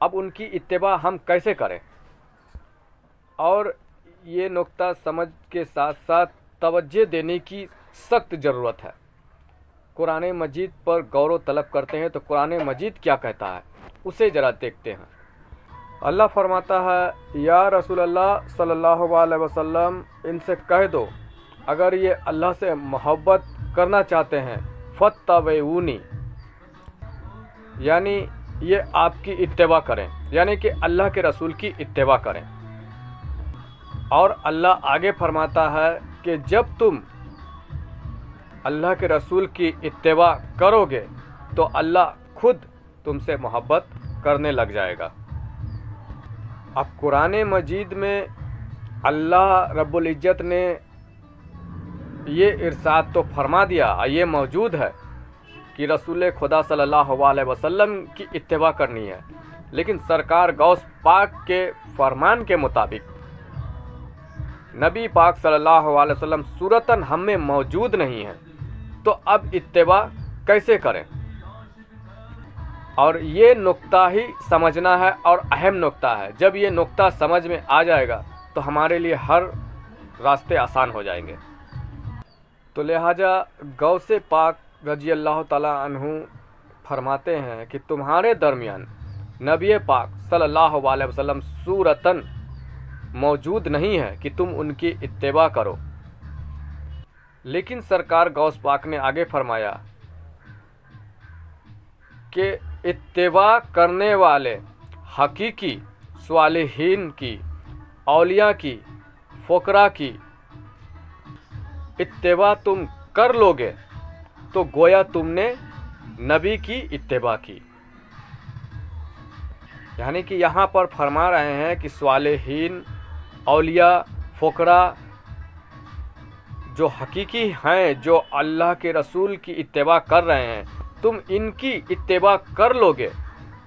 اب ان کی اتباع ہم کیسے کریں؟ اور یہ نقطہ سمجھ کے ساتھ ساتھ توجہ دینے کی سخت ضرورت ہے۔ قرآن مجید پر غور و طلب کرتے ہیں تو قرآن مجید کیا کہتا ہے اسے ذرا دیکھتے ہیں۔ اللہ فرماتا ہے یا رسول اللہ صلی اللہ علیہ وسلم ان سے کہہ دو اگر یہ اللہ سے محبت کرنا چاہتے ہیں فاتبعونی، یعنی یہ آپ کی اتباع کریں، یعنی کہ اللہ کے رسول کی اتباع کریں۔ اور اللہ آگے فرماتا ہے کہ جب تم اللہ کے رسول کی اتباع کرو گے تو اللہ خود تم سے محبت کرنے لگ جائے گا۔ اب قرآن مجید میں اللہ رب العزت نے یہ ارشاد تو فرما دیا، یہ موجود ہے کہ رسول خدا صلی اللہ علیہ وسلم کی اتباع کرنی ہے، لیکن سرکار غوث پاک کے فرمان کے مطابق نبی پاک صلی اللہ علیہ وسلم صورتاً ہم میں موجود نہیں ہیں، تو اب اتباع کیسے کریں؟ اور یہ نقطہ ہی سمجھنا ہے اور اہم نقطہ ہے۔ جب یہ نقطہ سمجھ میں آ جائے گا تو ہمارے لیے ہر راستے آسان ہو جائیں گے۔ تو لہٰذا غوث پاک رضی اللہ تعالیٰ عنہ فرماتے ہیں کہ تمہارے درمیان نبی پاک صلی اللہ علیہ وسلم صورتاً موجود نہیں ہے کہ تم ان کی اتباع کرو، لیکن سرکار غوث پاک نے آگے فرمایا کہ اتباع کرنے والے حقیقی صالحین کی، اولیاء کی، فقراء کی اتباع تم کر لو گے تو گویا تم نے نبی کی اتباع کی۔ یعنی کہ یہاں پر فرما رہے ہیں کہ صالحین، اولیاء، فقراء جو حقیقی ہیں، جو اللہ کے رسول کی اتباع کر رہے ہیں، تم ان کی اتباع کر لو گے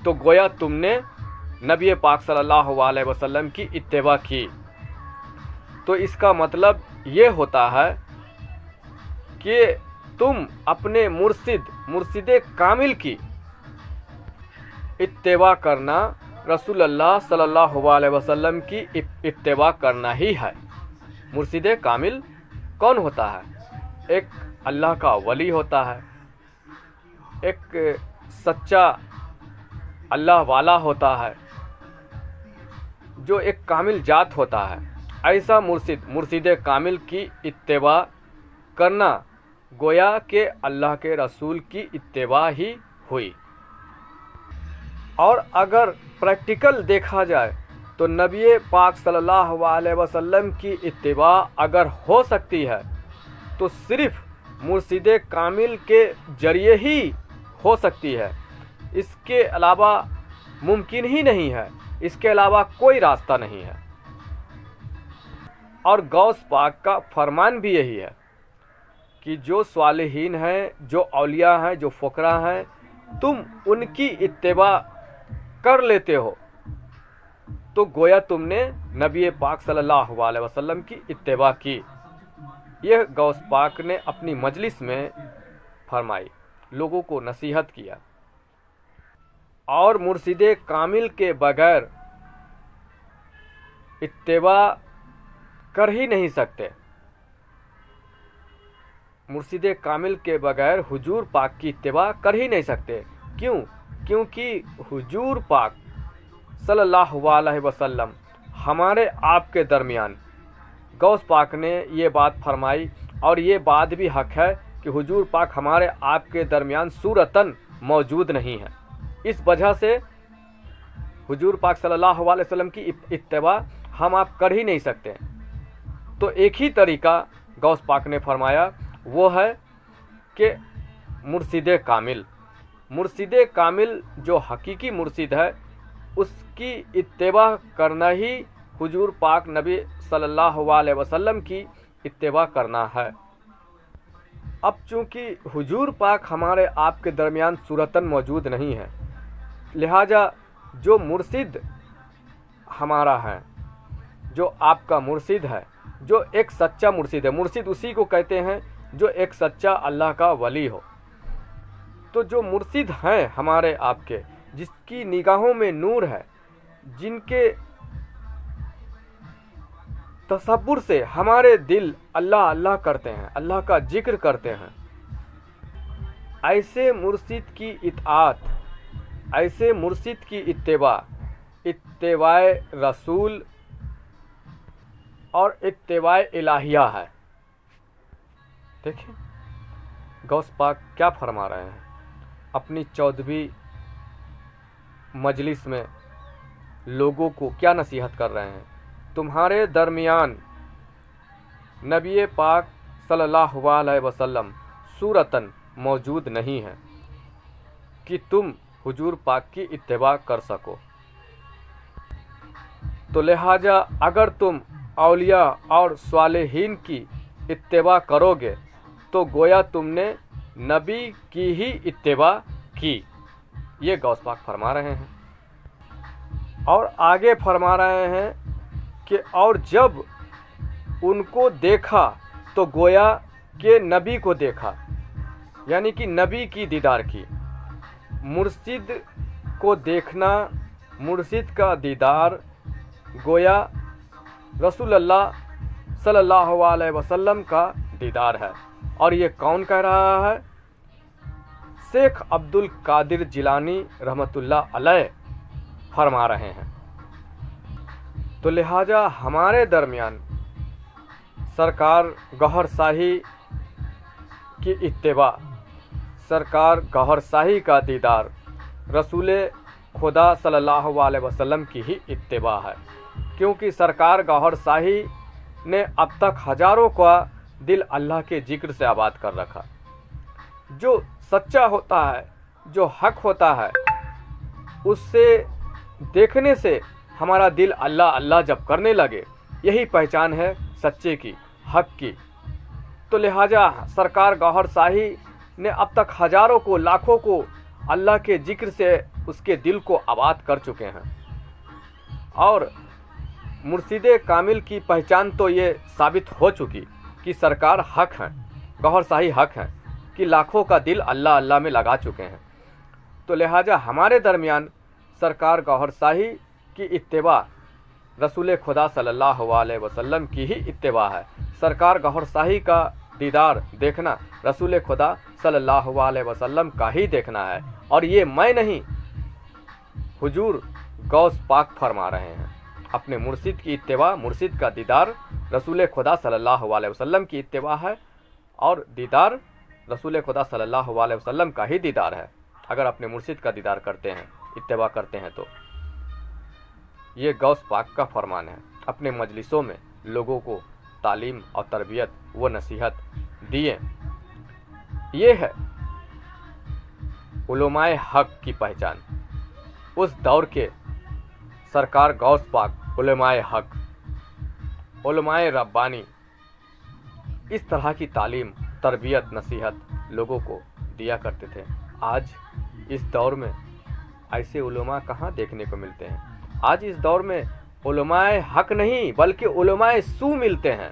تو گویا تم نے نبی پاک صلی اللہ علیہ وسلم کی اتباع کی۔ تو اس کا مطلب یہ ہوتا ہے کہ تم اپنے مرشد کامل کی اتباع کرنا، رسول اللہ صلی اللہ علیہ وسلم کی اتباع کرنا ہی ہے۔ مرشد کامل کون ہوتا ہے؟ ایک اللہ کا ولی ہوتا ہے، ایک سچا اللہ والا ہوتا ہے، جو ایک کامل ذات ہوتا ہے۔ ایسا مرشد کامل کی اتباع کرنا گویا کہ اللہ کے رسول کی اتباع ہی ہوئی۔ اور اگر پریکٹیکل دیکھا جائے تو نبی پاک صلی اللہ علیہ وسلم کی اتباع اگر ہو سکتی ہے تو صرف مرشد کامل کے ذریعے ہی ہو سکتی ہے، اس کے علاوہ ممکن ہی نہیں ہے، اس کے علاوہ کوئی راستہ نہیں ہے۔ اور غوث پاک کا فرمان بھی یہی ہے کہ جو صالحین ہیں، جو اولیاء ہیں، جو فقراء ہیں، تم ان کی اتباع کر لیتے ہو تو گویا تم نے نبی پاک صلی اللہ علیہ وسلم کی اتباع کی۔ یہ غوث پاک نے اپنی مجلس میں فرمائی، لوگوں کو نصیحت کیا۔ اور مرشد کامل کے بغیر اتباع کر ہی نہیں سکتے۔ مرشد کامل کے بغیر حضور پاک کی اتباع کر ہی نہیں سکتے۔ کیونکہ حضور پاک صلی اللہ علیہ وسلم ہمارے آپ کے درمیان، غوث پاک نے یہ بات فرمائی، اور یہ بات بھی حق ہے کہ حضور پاک ہمارے آپ کے درمیان صورتاً موجود نہیں ہے۔ اس وجہ سے حضور پاک صلی اللہ علیہ وسلم کی اتباع ہم آپ کر ہی نہیں سکتے۔ تو ایک ہی طریقہ غوث پاک نے فرمایا، وہ ہے کہ مرشد کامل جو حقیقی مرشد ہے، اس کی اتباع کرنا ہی حضور پاک نبی صلی اللہ علیہ وسلم کی اتباع کرنا ہے۔ اب چونکہ حضور پاک ہمارے آپ کے درمیان صورتاً موجود نہیں ہے، لہٰذا جو مرشد ہمارا ہے، جو آپ کا مرشد ہے، جو ایک سچا مرشد ہے، مرشد اسی کو کہتے ہیں جو ایک سچا اللہ کا ولی ہو۔ تو جو مرشد ہیں ہمارے آپ کے، جس کی نگاہوں میں نور ہے، جن کے تصور سے ہمارے دل اللہ اللہ کرتے ہیں، اللہ کا ذکر کرتے ہیں، ایسے مرشد کی اطاعت، ایسے مرشد کی اتباع رسول اور اتباع الہیہ ہے۔ دیکھیں غوث پاک کیا فرما رہے ہیں اپنی 14ویں مجلس میں، لوگوں کو کیا نصیحت کر رہے ہیں؟ تمہارے درمیان نبی پاک صلی اللہ علیہ وسلم صورتاً موجود نہیں ہے کہ تم حضور پاک کی اتباع کر سکو، تو لہٰذا اگر تم اولیاء اور صالحین کی اتباع کرو گے تو گویا تم نے نبی کی ہی اتباع کی۔ یہ غوث پاک فرما رہے ہیں، اور آگے فرما رہے ہیں کہ اور جب ان کو دیکھا تو گویا کہ نبی کو دیکھا، یعنی کہ نبی کی دیدار کی۔ مرشد کو دیکھنا، مرشد کا دیدار گویا رسول اللہ صلی اللہ علیہ وسلم کا دیدار ہے۔ اور یہ کون کہہ رہا ہے؟ شیخ عبد القادر جیلانی رحمۃ اللہ علیہ فرما رہے ہیں۔ تو لہٰذا ہمارے درمیان سرکار گوہر شاہی کی اتباع، سرکار گوہر شاہی کا دیدار، رسول خدا صلی اللہ علیہ وسلم کی ہی اتباع ہے، کیونکہ سرکار گوہر شاہی نے اب تک ہزاروں کا دل اللہ کے ذکر سے آباد کر رکھا۔ جو سچا ہوتا ہے، جو حق ہوتا ہے، اس سے دیکھنے سے ہمارا دل اللہ اللہ جب کرنے لگے، یہی پہچان ہے سچے کی، حق کی۔ تو لہٰذا سرکار گوہر شاہی نے اب تک ہزاروں کو، لاکھوں کو اللہ کے ذکر سے اس کے دل کو آباد کر چکے ہیں۔ اور مرشد کامل کی پہچان تو یہ ثابت ہو چکی کہ سرکار حق ہیں، گوہر شاہی حق ہیں، کہ لاکھوں کا دل اللہ اللہ میں لگا چکے ہیں۔ تو لہٰذا ہمارے درمیان سرکار گوہر شاہی کی اتباع رسول خدا صلی اللہ علیہ وسلم کی ہی اتباع ہے۔ سرکار گوہر شاہی کا دیدار دیکھنا رسول خدا صلی اللہ علیہ وسلم کا ہی دیکھنا ہے، اور یہ میں نہیں، حضور غوث پاک فرما رہے ہیں۔ اپنے مرشد کی اتباع، مرشد کا دیدار رسول خدا صلی اللہ علیہ وسلم کی اتباع ہے، اور دیدار رسول خدا صلی اللہ علیہ وسلم کا ہی دیدار ہے۔ اگر اپنے مرشد کا دیدار کرتے ہیں، اتباع کرتے ہیں تو یہ غوث پاک کا فرمان ہے۔ اپنے مجلسوں میں لوگوں کو تعلیم اور تربیت و نصیحت دیے۔ یہ ہے علماء حق کی پہچان۔ اس دور کے سرکار غوث پاک علماء حق، علماء ربانی اس طرح کی تعلیم، تربیت، نصیحت لوگوں کو دیا کرتے تھے۔ آج اس دور میں ایسے علماء کہاں دیکھنے کو ملتے ہیں؟ آج اس دور میں علماء حق نہیں بلکہ علماء سو ملتے ہیں۔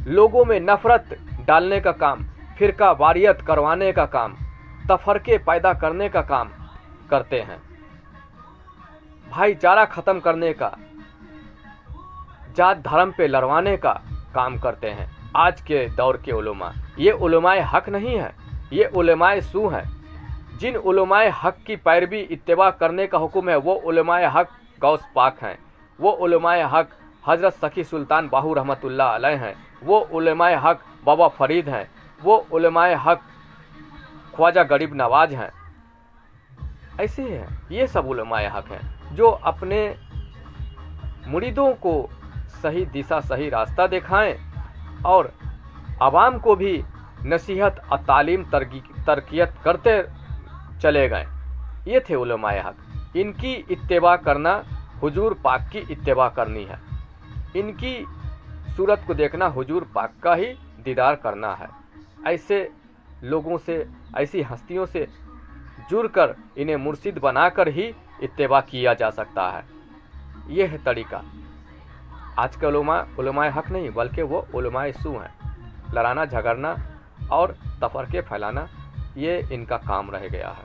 لوگوں میں نفرت ڈالنے کا کام، فرقہ واریت کروانے کا کام، تفرقے پیدا کرنے کا کام کرتے ہیں، بھائی چارہ ختم کرنے کا، ذات دھرم پہ لڑوانے کا کام کرتے ہیں آج کے دور کے علماء۔ یہ علماء حق نہیں ہے، یہ علماء سو ہیں۔ جن علماء حق کی پیروی اتباع کرنے کا حکم ہے وہ علماء حق غوث پاک ہیں، وہ علماء حق حضرت سخی سلطان باہو رحمۃ اللہ علیہ ہیں، وہ علماء حق بابا فرید ہیں، وہ علماء حق خواجہ غریب نواز ہیں۔ ایسے ہیں، یہ سب علماء حق ہیں جو اپنے مریدوں کو صحیح دشا، صحیح راستہ دکھائیں اور عوام کو بھی نصیحت اور تعلیم ترقیت کرتے چلے گئے۔ یہ تھے علماء حق۔ ان کی اتباع کرنا حضور پاک کی اتباع کرنی ہے، ان کی صورت کو دیکھنا حضور پاک کا ہی دیدار کرنا ہے۔ ایسے لوگوں سے، ایسی ہستیوں سے جڑ کر انہیں مرشد بنا کر ہی اتباع کیا جا سکتا ہے۔ یہ ہے طریقہ۔ آج کے علماء حق نہیں بلکہ وہ علماء سو ہیں۔ لڑانا، جھگڑنا اور تفرقے پھیلانا یہ ان کا کام رہ گیا ہے۔